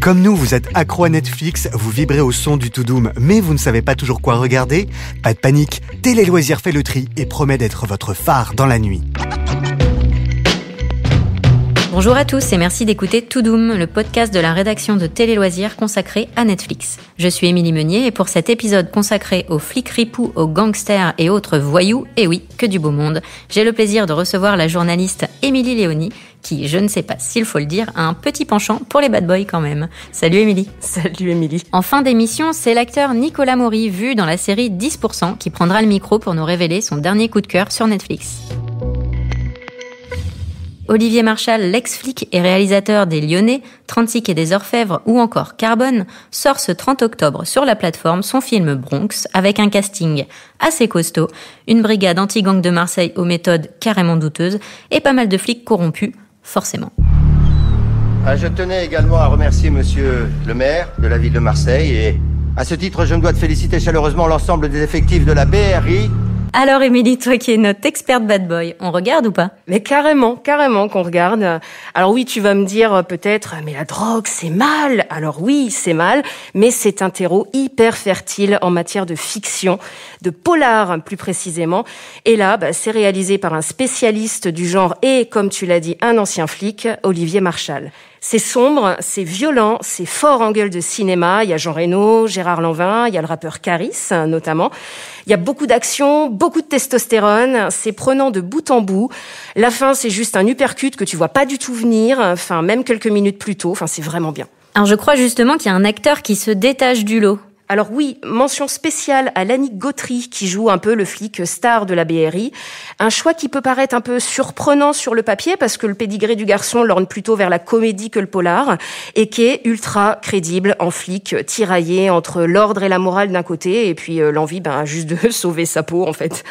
Comme nous, vous êtes accro à Netflix, vous vibrez au son du Toudoum, mais vous ne savez pas toujours quoi regarder? Pas de panique, Télé Loisirs fait le tri et promet d'être votre phare dans la nuit. Bonjour à tous et merci d'écouter Toudoum, le podcast de la rédaction de Télé Loisirs consacré à Netflix. Je suis Émilie Meunier et pour cet épisode consacré aux flics ripoux, aux gangsters et autres voyous, et oui, que du beau monde, j'ai le plaisir de recevoir la journaliste Émilie Léoni, qui, je ne sais pas s'il faut le dire, a un petit penchant pour les bad boys quand même. Salut Émilie. Salut Émilie. En fin d'émission, c'est l'acteur Nicolas Maury, vu dans la série 10%, qui prendra le micro pour nous révéler son dernier coup de cœur sur Netflix. Olivier Marchal, l'ex-flic et réalisateur des Lyonnais, 36 et des Orfèvres ou encore Carbone, sort ce 30 octobre sur la plateforme son film Bronx avec un casting assez costaud, une brigade anti-gang de Marseille aux méthodes carrément douteuses et pas mal de flics corrompus, forcément. Je tenais également à remercier monsieur le maire de la ville de Marseille et à ce titre je me dois de féliciter chaleureusement l'ensemble des effectifs de la BRI. Alors Émilie, toi qui es notre experte bad boy, on regarde ou pas? Mais carrément qu'on regarde. Alors oui, tu vas me dire peut-être, mais la drogue, c'est mal. Alors oui, c'est mal, mais c'est un terreau hyper fertile en matière de fiction, de polar plus précisément. Et là, c'est réalisé par un spécialiste du genre et, comme tu l'as dit, un ancien flic, Olivier Marchal. C'est sombre, c'est violent, c'est fort en gueule de cinéma. Il y a Jean Reno, Gérard Lanvin, il y a le rappeur Caris, notamment. Il y a beaucoup d'action, beaucoup de testostérone. C'est prenant de bout en bout. La fin, c'est juste un uppercut que tu vois pas du tout venir. Enfin, même quelques minutes plus tôt. Enfin, c'est vraiment bien. Alors, je crois justement qu'il y a un acteur qui se détache du lot. Alors oui, mention spéciale à Lannick Gautry, qui joue un peu le flic star de la BRI. Un choix qui peut paraître un peu surprenant sur le papier, parce que le pédigré du garçon l'orne plutôt vers la comédie que le polar, et qui est ultra crédible en flic, tiraillé entre l'ordre et la morale d'un côté, et puis l'envie juste de sauver sa peau, en fait.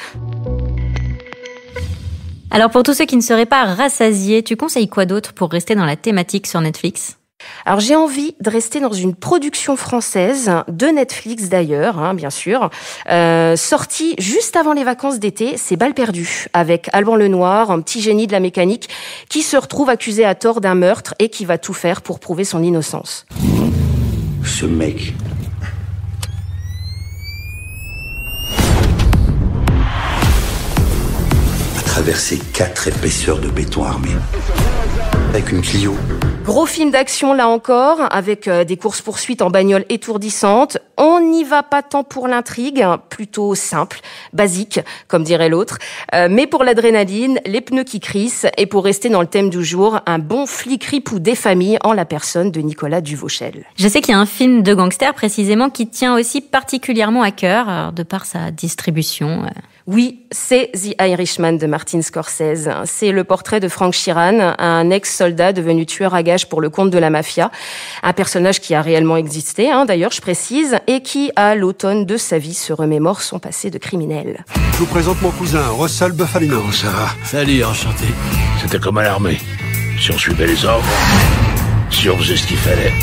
Alors pour tous ceux qui ne seraient pas rassasiés, tu conseilles quoi d'autre pour rester dans la thématique sur Netflix ? Alors j'ai envie de rester dans une production française, de Netflix d'ailleurs, bien sûr, sortie juste avant les vacances d'été, c'est Balles perdues, avec Alban Lenoir, un petit génie de la mécanique, qui se retrouve accusé à tort d'un meurtre et qui va tout faire pour prouver son innocence. Ce mec... a traversé 4 épaisseurs de béton armé. Avec une Clio. Gros film d'action là encore, avec des courses-poursuites en bagnole étourdissantes. On n'y va pas tant pour l'intrigue, plutôt simple, basique, comme dirait l'autre. Mais pour l'adrénaline, les pneus qui crissent. Et pour rester dans le thème du jour, un bon flic ripou des familles en la personne de Nicolas Duvauchel. Je sais qu'il y a un film de gangster précisément qui tient aussi particulièrement à cœur, de par sa distribution. Oui, c'est The Irishman de Martin Scorsese. C'est le portrait de Frank Sheeran, un ex-soldat devenu tueur à gages pour le compte de la mafia. Un personnage qui a réellement existé, d'ailleurs, je précise, et qui, à l'automne de sa vie, se remémore son passé de criminel. Je vous présente mon cousin, Russell Bufalino. Oh, ça va. Salut, enchanté. C'était comme à l'armée. Si on suivait les ordres, si on faisait ce qu'il fallait,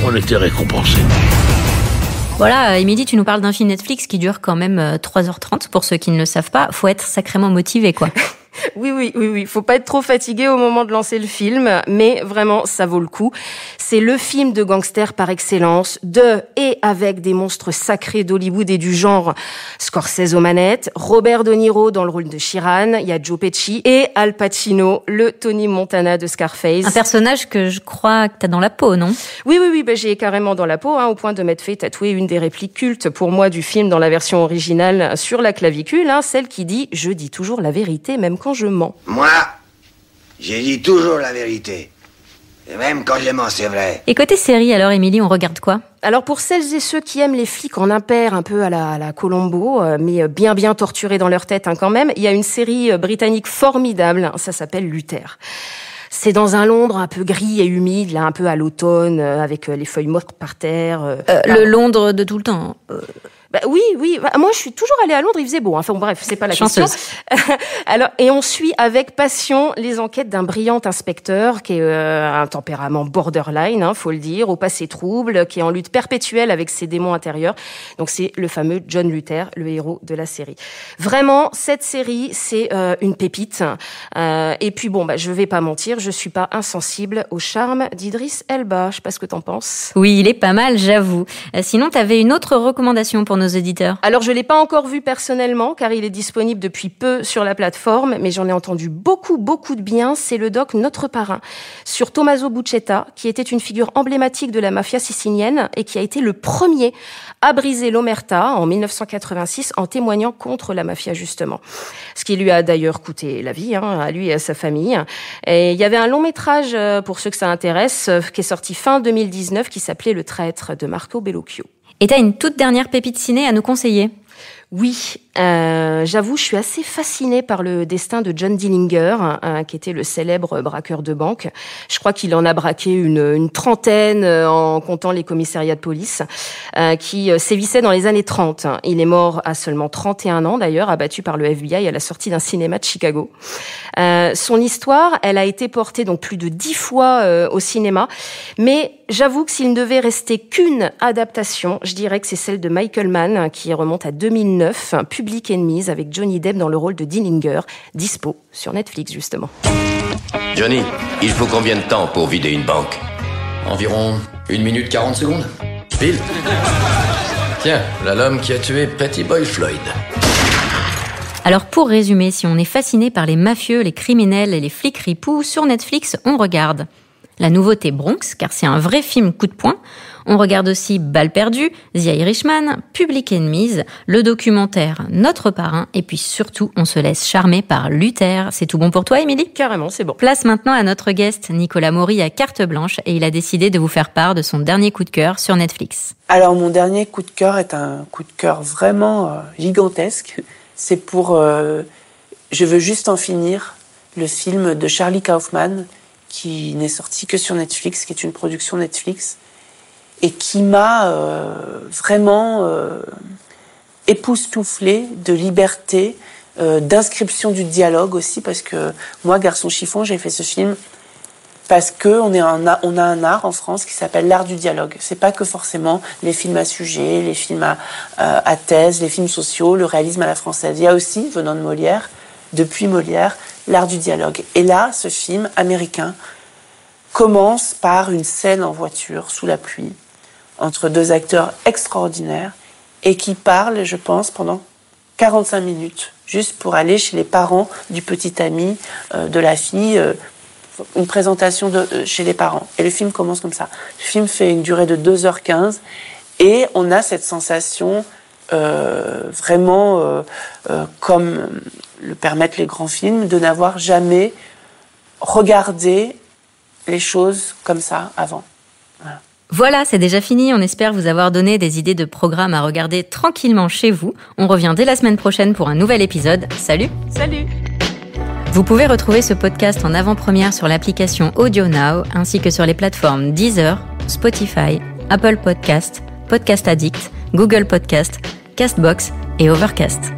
on était récompensé. Voilà, Émilie, tu nous parles d'un film Netflix qui dure quand même 3h30. Pour ceux qui ne le savent pas, faut être sacrément motivé, quoi. Oui. Faut pas être trop fatigué au moment de lancer le film, mais vraiment, ça vaut le coup. C'est le film de gangster par excellence, de et avec des monstres sacrés d'Hollywood et du genre. Scorsese aux manettes, Robert De Niro dans le rôle de Sheeran, il y a Joe Pesci et Al Pacino, le Tony Montana de Scarface. Un personnage que je crois que t'as dans la peau, non ? Oui, j'ai carrément dans la peau, au point de m'être fait tatouer une des répliques cultes pour moi du film dans la version originale sur la clavicule, celle qui dit « Je dis toujours la vérité, même quand je mens ». Moi, j'ai dit toujours la vérité. Et même quand je mens, c'est vrai. Et côté série, alors, Émilie, on regarde quoi ? Alors pour celles et ceux qui aiment les flics en impair, un peu à la Columbo, mais bien torturés dans leur tête quand même, il y a une série britannique formidable, ça s'appelle Luther. C'est dans un Londres un peu gris et humide, là, un peu à l'automne, avec les feuilles mortes par terre. Le Londres de tout le temps. Oui. Moi, je suis toujours allée à Londres, il faisait beau. Enfin, bref, c'est pas la Chanceuse. question. Alors, et on suit avec passion les enquêtes d'un brillant inspecteur qui est un tempérament borderline, faut le dire, au passé trouble, qui est en lutte perpétuelle avec ses démons intérieurs. Donc, c'est le fameux John Luther, le héros de la série. Vraiment, cette série, c'est une pépite. Et puis, je vais pas mentir, je suis pas insensible au charme d'Idriss Elba. Je sais pas ce que t'en penses. Oui, il est pas mal, j'avoue. Sinon, t'avais une autre recommandation pour nos auditeurs? Alors, je l'ai pas encore vu personnellement, car il est disponible depuis peu sur la plateforme, mais j'en ai entendu beaucoup de bien. C'est le doc Notre Parrain, sur Tommaso Buscetta, qui était une figure emblématique de la mafia sicilienne et qui a été le premier à briser l'omerta en 1986 en témoignant contre la mafia, justement. Ce qui lui a d'ailleurs coûté la vie, à lui et à sa famille. Et il y avait un long métrage, pour ceux que ça intéresse, qui est sorti fin 2019, qui s'appelait Le Traître, de Marco Bellocchio. Et t'as une toute dernière pépite ciné à nous conseiller? Oui, j'avoue, je suis assez fascinée par le destin de John Dillinger, qui était le célèbre braqueur de banque. Je crois qu'il en a braqué une trentaine en comptant les commissariats de police, qui sévissaient dans les années 30. Il est mort à seulement 31 ans d'ailleurs, abattu par le FBI à la sortie d'un cinéma de Chicago. Son histoire, elle a été portée donc plus de 10 fois au cinéma, mais j'avoue que s'il ne devait rester qu'une adaptation, je dirais que c'est celle de Michael Mann, qui remonte à 2009, Public Enemies, avec Johnny Depp dans le rôle de Dillinger, dispo sur Netflix justement. Johnny, il faut combien de temps pour vider une banque? Environ 1 minute 40 secondes. Pile. Tiens, là l'homme qui a tué Pretty Boy Floyd. Alors pour résumer, si on est fasciné par les mafieux, les criminels et les flics ripoux, sur Netflix, on regarde la nouveauté Bronx, car c'est un vrai film coup de poing. On regarde aussi Balle perdue, The Irishman, Public Enemies, le documentaire Notre Parrain, et puis surtout, on se laisse charmer par Luther. C'est tout bon pour toi, Émilie? Carrément, c'est bon. Place maintenant à notre guest, Nicolas Maury, à carte blanche, et il a décidé de vous faire part de son dernier coup de cœur sur Netflix. Alors, mon dernier coup de cœur est un coup de cœur vraiment gigantesque. C'est pour Je veux juste en finir, le film de Charlie Kaufman, qui n'est sorti que sur Netflix, qui est une production Netflix, et qui m'a vraiment époustouflée de liberté, d'inscription du dialogue aussi, parce que moi, Garçon chiffon, j'ai fait ce film parce qu'on a un art en France qui s'appelle l'art du dialogue. C'est pas que forcément les films à sujet, les films à thèse, les films sociaux, le réalisme à la française. Il y a aussi, venant de Molière, depuis Molière, l'art du dialogue. Et là, ce film américain commence par une scène en voiture, sous la pluie, entre deux acteurs extraordinaires, et qui parlent, je pense, pendant 45 minutes, juste pour aller chez les parents du petit ami de la fille, une présentation chez les parents. Et le film commence comme ça. Le film fait une durée de 2h15, et on a cette sensation vraiment, comme le permettent les grands films, de n'avoir jamais regardé les choses comme ça avant. Voilà, c'est déjà fini. On espère vous avoir donné des idées de programmes à regarder tranquillement chez vous. On revient dès la semaine prochaine pour un nouvel épisode. Salut! Salut! Vous pouvez retrouver ce podcast en avant-première sur l'application Audio Now, ainsi que sur les plateformes Deezer, Spotify, Apple Podcast, Podcast Addict, Google Podcast, Castbox et Overcast.